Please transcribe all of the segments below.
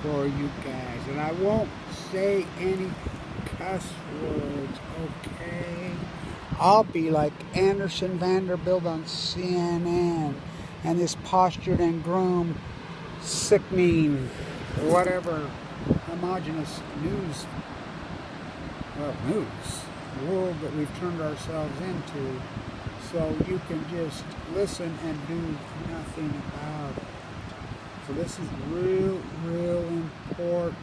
for you guys. And I won't say any cuss words, okay? I'll be like Anderson Vanderbilt on CNN and this postured and groomed, sickening, whatever, homogenous news world that we've turned ourselves into. So you can just listen and do nothing about it. So this is real important.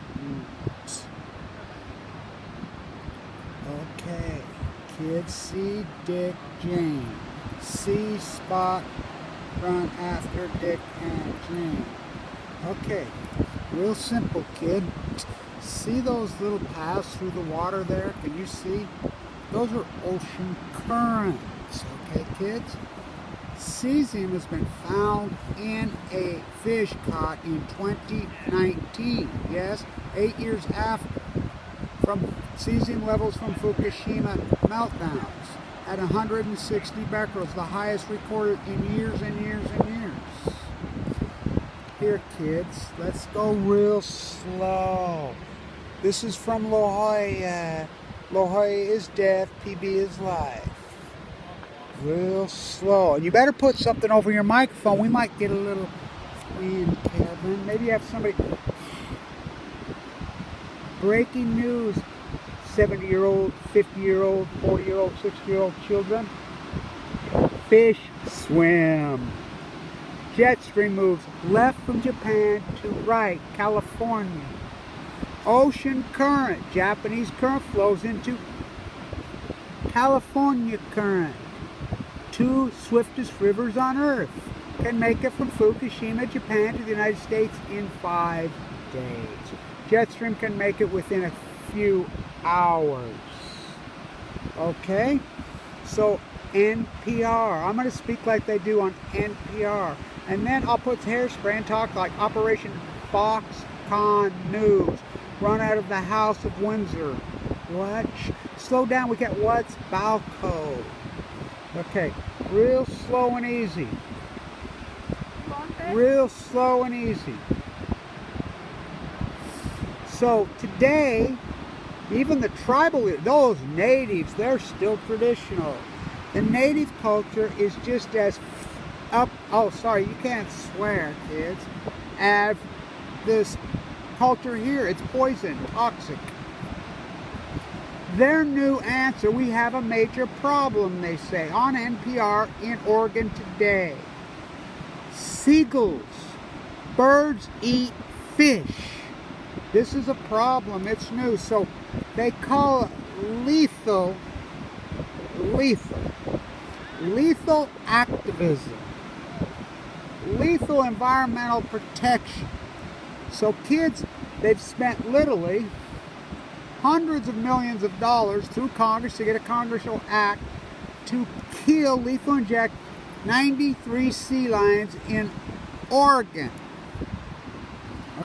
Okay, kids, see Dick Jane. See Spot run after Dick and Jane. Okay, real simple, kid. See those little paths through the water there? Can you see? Those are ocean currents. Okay, kids? Cesium has been found in a fish caught in 2019. Yes, 8 years after. From cesium levels from Fukushima meltdowns at 160 becquerels, the highest recorded in years and years and years. Here, kids, let's go real slow. This is from La Jolla. La Jolla is death, PB is life. Real slow. And you better put something over your microphone. We might get a little wind, Kevin. Maybe you have somebody. Breaking news. 70-year-old, 50-year-old, 40-year-old, 60-year-old children. Fish swim. Jet stream moves left from Japan to right, California. Ocean current. Japanese current flows into California current. 2 swiftest rivers on Earth can make it from Fukushima, Japan to the United States in 5 days. Jet stream can make it within a few hours. Okay? So NPR. I'm going to speak like they do on NPR. And then I'll put hairspray and talk like Operation Foxconn News. Run out of the House of Windsor. What? Slow down. We got what's Balco. Okay. Real slow and easy. Real slow and easy. So today, even the tribal, those natives, they're still traditional. The native culture is just as you can't swear, kids, as this culture here. It's poison, toxic. Their new answer, we have a major problem, they say, on NPR in Oregon today. Seagulls, birds eat fish. This is a problem, it's new. So they call it lethal activism, lethal environmental protection. So kids, they've spent literally hundreds of millions of dollars through Congress to get a congressional act to kill, lethal inject 93 sea lions in Oregon.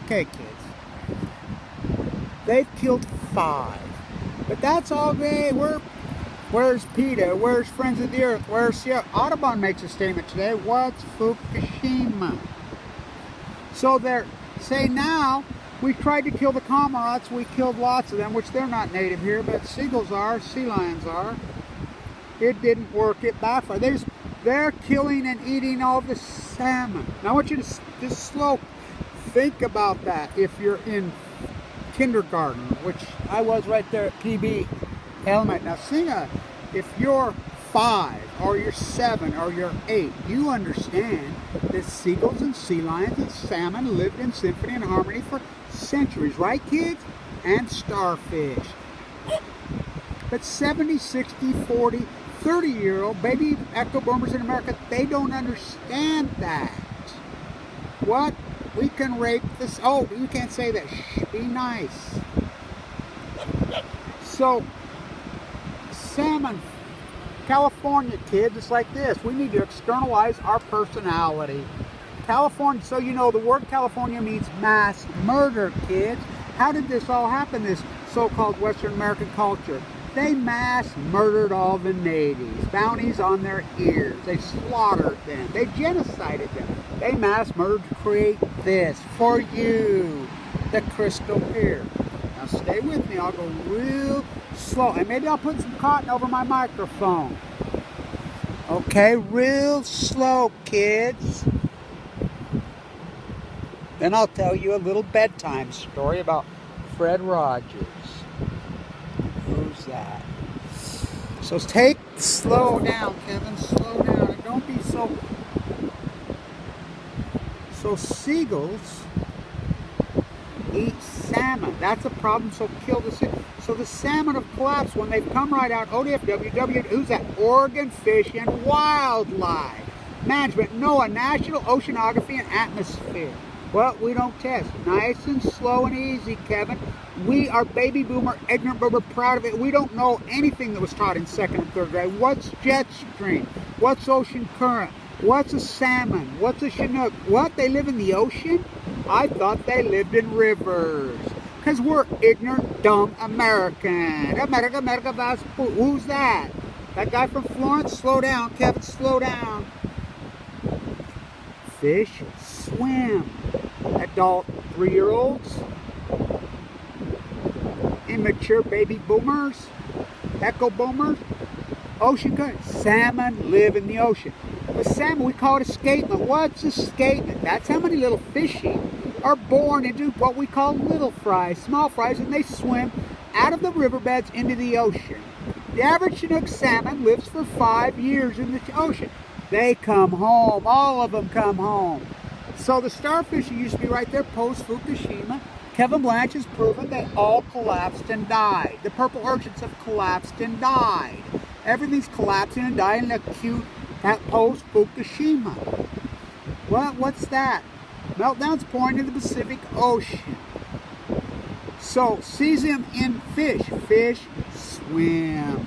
Okay, kids. They've killed 5. But that's all great. Where's PETA? Where's Friends of the Earth? Where's Sierra? Audubon makes a statement today. What's Fukushima? So they're saying now, we tried to kill the cormorants. We killed lots of them, which they're not native here, but seagulls are, sea lions are. It didn't work. It backfired. They're killing and eating all the salmon. Now I want you to just slow think about that if you're in kindergarten, which I was right there at PB Element. Now if you're 5 or you're 7 or you're 8, you understand that seagulls and sea lions and salmon lived in symphony and harmony for centuries, right, kids? And starfish. But 70, 60, 40, 30-year-old baby echo boomers in America, they don't understand that. What? We can rape this. Oh, you can't say that. Shh, be nice. So, salmon, California, kids, it's like this. We need to externalize our personality. California, so you know, the word California means mass murder, kids. How did this all happen, this so-called Western American culture? They mass murdered all the natives, bounties on their ears. They slaughtered them. They genocided them. They mass murdered to create this for you. the crystal pier. Now stay with me, I'll go real slow. And maybe I'll put some cotton over my microphone. Okay, real slow, kids. Then I'll tell you a little bedtime story about Fred Rogers. Who's that? So slow down, Kevin, slow down. And don't be so seagulls eat salmon. That's a problem, so kill the salmon. So the salmon have collapsed when they've come right out. ODFW, who's that? Oregon Fish and Wildlife Management, NOAA, National Oceanography and Atmosphere. Well, we don't test. Nice and slow and easy, Kevin. We are baby boomer, ignorant, but we're proud of it. We don't know anything that was taught in 2nd and 3rd grade. What's jet stream? What's ocean current? What's a salmon? What's a Chinook? What? They live in the ocean? I thought they lived in rivers. Because we're ignorant, dumb American. America, who's that? That guy from Florence? Slow down, Kevin, slow down. Fish swim. Adult 3-year-olds. Immature baby boomers. Echo boomers. Ocean current. Salmon live in the ocean. The salmon, we call it escapement. What's escapement? That's how many little fishy are born into what we call little fries, small fries, and they swim out of the riverbeds into the ocean. The average Chinook salmon lives for 5 years in the ocean. They come home. All of them come home. So the starfish used to be right there post-Fukushima. Kevin Blanche has proven they all collapsed and died. The purple urchins have collapsed and died. Everything's collapsing and dying in acute post-Fukushima. What's that? Meltdown's pouring in the Pacific Ocean. So, cesium in fish. Fish swim.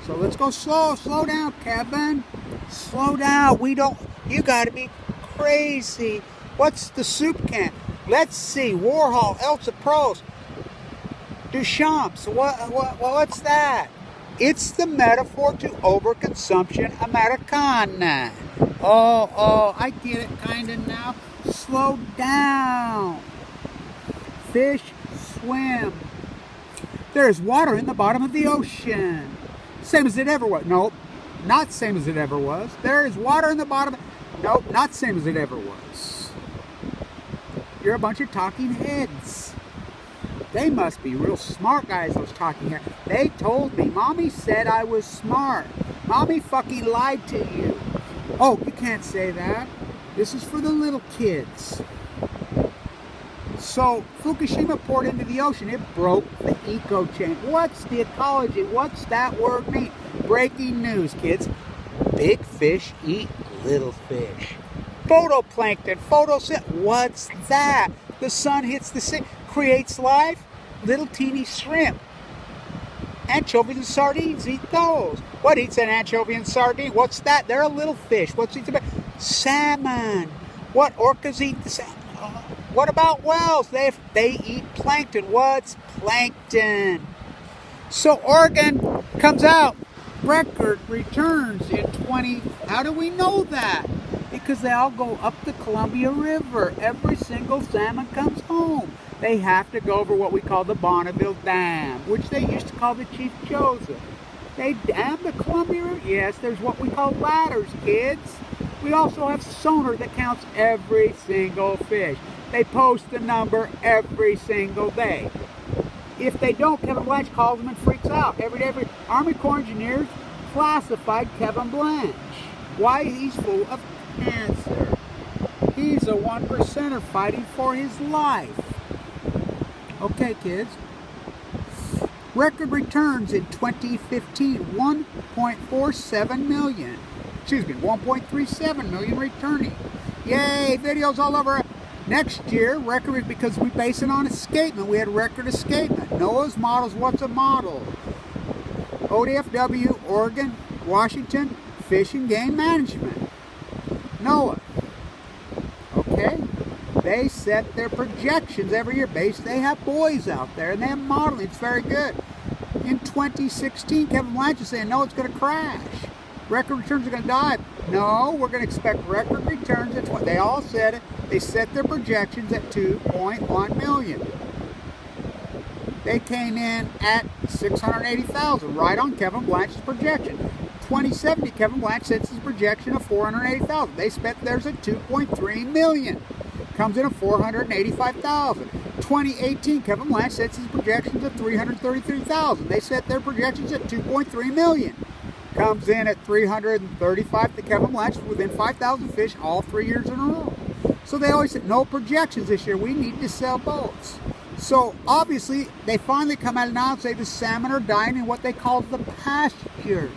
So let's go slow down, Kevin. Slow down. You gotta be crazy. What's the soup can? Let's see. Warhol, Elsa Prost, Duchamps. What's that? It's the metaphor to overconsumption Americana. Oh, I get it kinda now. Slow down. Fish swim. There is water in the bottom of the ocean. Same as it ever was. Nope, not same as it ever was. There is water in the bottom. Nope, not same as it ever was. You're a bunch of talking heads. They must be real smart guys, those talking heads. They told me. Mommy said I was smart. Mommy fucking lied to you. Oh, you can't say that. This is for the little kids. So, Fukushima poured into the ocean. It broke the eco chain. What's the ecology? What's that word mean? Breaking news, kids. Big fish eat little fish. Photoplankton, what's that? The sun hits the sea, creates life. Little teeny shrimp. Anchovies and sardines, eat those. What eats an anchovy and sardine? What's that? They're a little fish. What's eats about? Salmon. What orcas eat the salmon? What about whales? They eat plankton. What's plankton? So Oregon comes out. Record returns in 20. How do we know that? Because they all go up the Columbia River. Every single salmon comes home. They have to go over what we call the Bonneville Dam, which they used to call the Chief Joseph. They dam the Columbia River. Yes, there's what we call ladders, kids. We also have sonar that counts every single fish. They post the number every single day. If they don't, Kevin Blanche calls them and freaks out. Every day, Army Corps engineers classified Kevin Blanche. Why? He's full of cancer. He's a 1%er fighting for his life. Okay, kids. Record returns in 2015, 1.47 million. Excuse me, 1.37 million returning. Yay, videos all over. Next year, record, because we base it on escapement. We had record escapement. NOAA's models, what's a model? ODFW, Oregon, Washington, Fish and Game Management. NOAA. Okay? They set their projections every year. They have boys out there, and they have modeling. It's very good. In 2016, Kevin Blanche is saying, no, it's going to crash. Record returns are going to die. No, we're going to expect record returns. They all said it. They set their projections at 2.1 million. They came in at 680,000, right on Kevin Blanch's projection. 2070, Kevin Blanch sets his projection of 480,000. They spent theirs at 2.3 million. Comes in at 485,000. 2018, Kevin Blanch sets his projections at 333,000. They set their projections at 2.3 million. Comes in at 335 to Kevin Blanch, within 5,000 fish all 3 years in a row. So they always said, no projections this year, we need to sell boats. So obviously, they finally come out now and say the salmon are dying in what they call the pasture.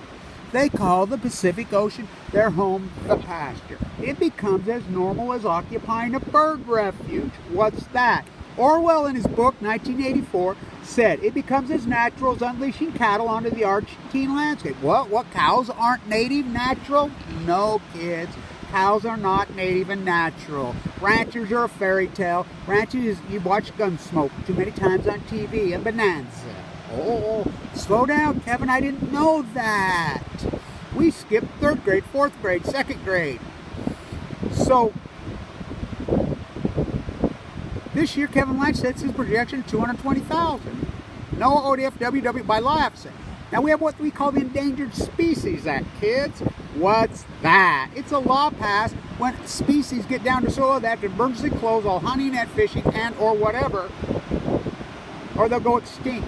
They call the Pacific Ocean their home, the pasture. It becomes as normal as occupying a bird refuge. What's that? Orwell, in his book, 1984, said it becomes as natural as unleashing cattle onto the Argentine landscape. What? Cows aren't native, natural? No, kids. Cows are not native and natural. Ranchers are a fairy tale. Ranchers, you watch Gunsmoke too many times on TV, and Bonanza. Oh, slow down, Kevin, I didn't know that. We skipped 3rd grade, 4th grade, 2nd grade. So, this year, Kevin Blanch sets his projection at 220,000. No ODFWW by law officer. Now, we have what we call the Endangered Species Act, kids. What's that? It's a law passed when species get down to soil that have to emergency close all hunting, net fishing, and or whatever, or they'll go extinct.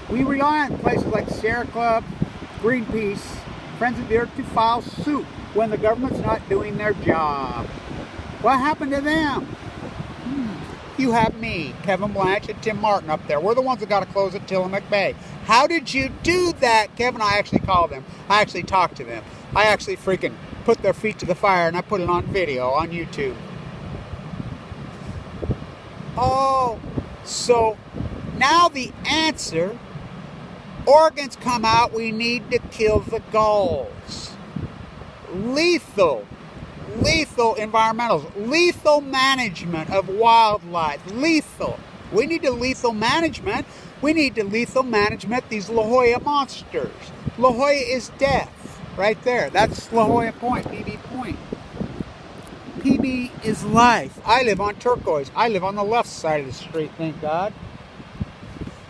We rely on places like Sierra Club, Greenpeace, Friends of the Earth to file suit when the government's not doing their job. What happened to them? You have me, Kevin Blanch, and Tim Martin up there. We're the ones that got to close at Tillamook Bay. How did you do that, Kevin? I actually called them. I actually talked to them. I actually freaking put their feet to the fire and I put it on video on YouTube. Oh, so now the answer, Oregon's come out, we need to kill the gulls. Lethal environmentals, lethal management of wildlife, lethal. We need to lethal management. We need to lethal management these La Jolla monsters. La Jolla is death, right there. That's La Jolla Point, PB Point. PB is life. I live on Turquoise. I live on the left side of the street, thank God.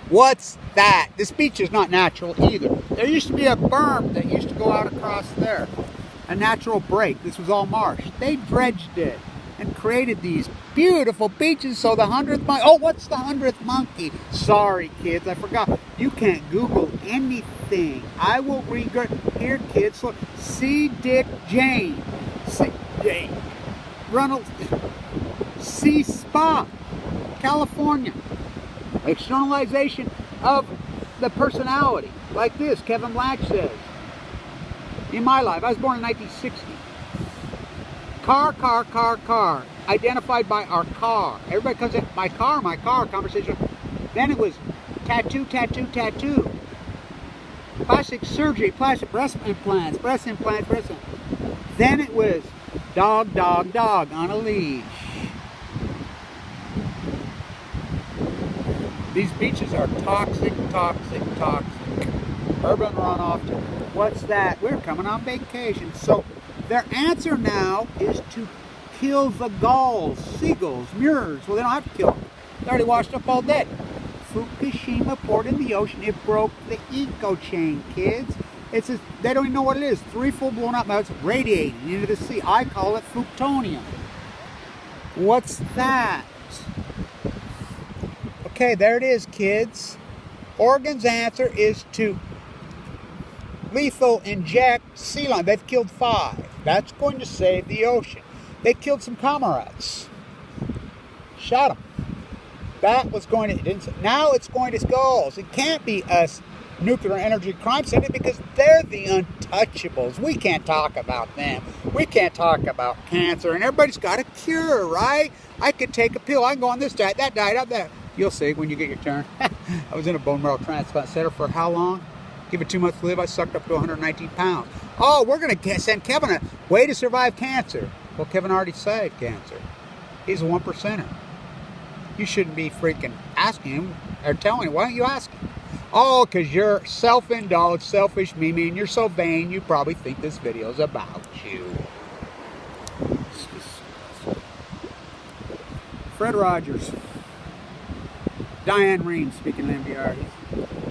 What's that? This beach is not natural either. There used to be a berm that used to go out across there. A natural break. This was all marsh. They dredged it and created these beautiful beaches so the 100th monkey... Oh, what's the 100th monkey? Sorry, kids, I forgot. You can't Google anything. I will regret... Here, kids, look. C. Dick Jane. C. Jane. Reynolds. C. Spa. California. Externalization of the personality. Like this, Kevin Blanch says. In my life, I was born in 1960. Car. Identified by our car. Everybody comes in, my car, conversation. Then it was tattoo. Plastic surgery, plastic breast implants. Then it was dog on a leash. These beaches are toxic. Urban runoff. What's that? We're coming on vacation. So their answer now is to kill the gulls, seagulls, mirrors. Well, they don't have to kill them. They're already washed up all dead. Fukushima poured in the ocean. It broke the eco chain, kids. They don't even know what it is. 3 full blown up melts radiating into the sea. I call it plutonium. What's that? Okay, there it is, kids. Oregon's answer is to lethal inject Sealions. They've killed 5. That's going to save the ocean. They killed some comrades. Shot them. That was going to... Now it's going to skulls. It can't be us nuclear energy crime center because they're the untouchables. We can't talk about them. We can't talk about cancer. And everybody's got a cure, right? I could take a pill. I can go on this diet, that diet, up there. You'll see when you get your turn. I was in a bone marrow transplant center for how long? Give it 2 months to live, I sucked up to 119 pounds. Oh, we're going to send Kevin a way to survive cancer. Well, Kevin already saved cancer. He's a 1%er. You shouldn't be freaking asking him or telling him. Why don't you ask him? Oh, because you're self-indulged, selfish, Mimi, and you're so vain, you probably think this video is about you. Fred Rogers. Diane Reeves, speaking of NPR.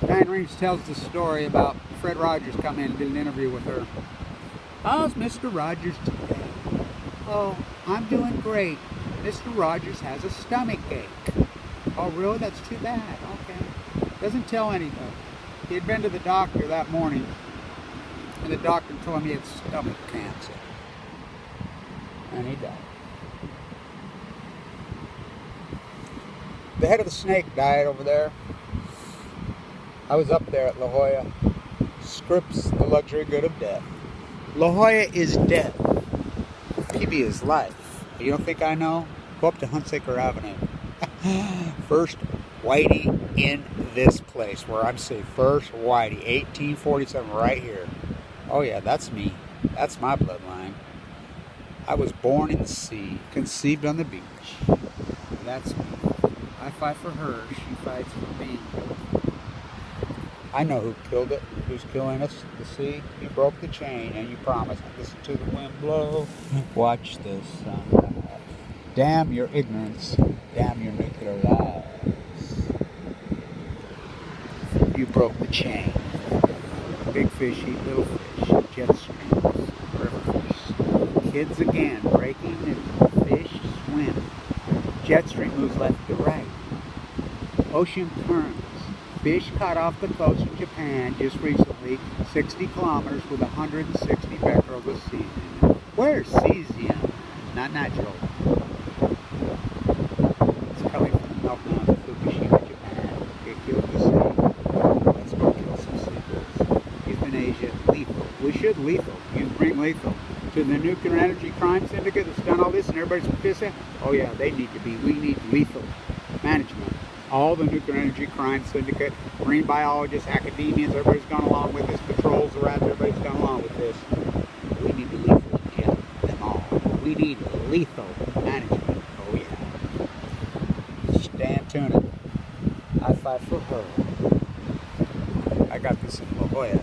Diane Reeves tells the story about Fred Rogers coming in and did an interview with her. How's Mr. Rogers today? Oh, I'm doing great. Mr. Rogers has a stomach ache. Oh, really? That's too bad. Okay. Doesn't tell anybody. He had been to the doctor that morning, and the doctor told him he had stomach cancer. And he died. The head of the snake died over there. I was up there at La Jolla. Scripps, the luxury good of death. La Jolla is death. PB is life. You don't think I know? Go up to Hunsaker Avenue. First Whitey in this place where I'm saying First Whitey, 1847, right here. Oh yeah, that's me. That's my bloodline. I was born in the sea, conceived on the beach. That's me. I fight for her, she fights for me. I know who killed it, who's killing us, the sea. You broke the chain and you promised. Listen to the wind blow. Watch this sunrise. Damn your ignorance. Damn your nuclear lies. You broke the chain. Big fish eat little fish. Jet streams. River fish. Kids again breaking into fish swim. Jet stream moves left to right. Ocean currents. Fish caught off the coast of Japan just recently, 60 kilometers with 160 becquerel this season. Where's cesium? Not natural. It's coming from the meltdown of Fukushima, Japan. It killed the sea. Let's go kill some seagulls. Euthanasia, lethal. We should lethal. You bring lethal to the nuclear energy crime syndicate that's done all this and everybody's pissing. Oh yeah, they need to be. We need lethal management. All the nuclear energy crime syndicate, marine biologists, academians, everybody's gone along with this. Patrols are out there, everybody's gone along with this. We need to lethal them all. We need lethal management. Oh yeah. Stan Tuna. I fight for her. I got this in La Jolla.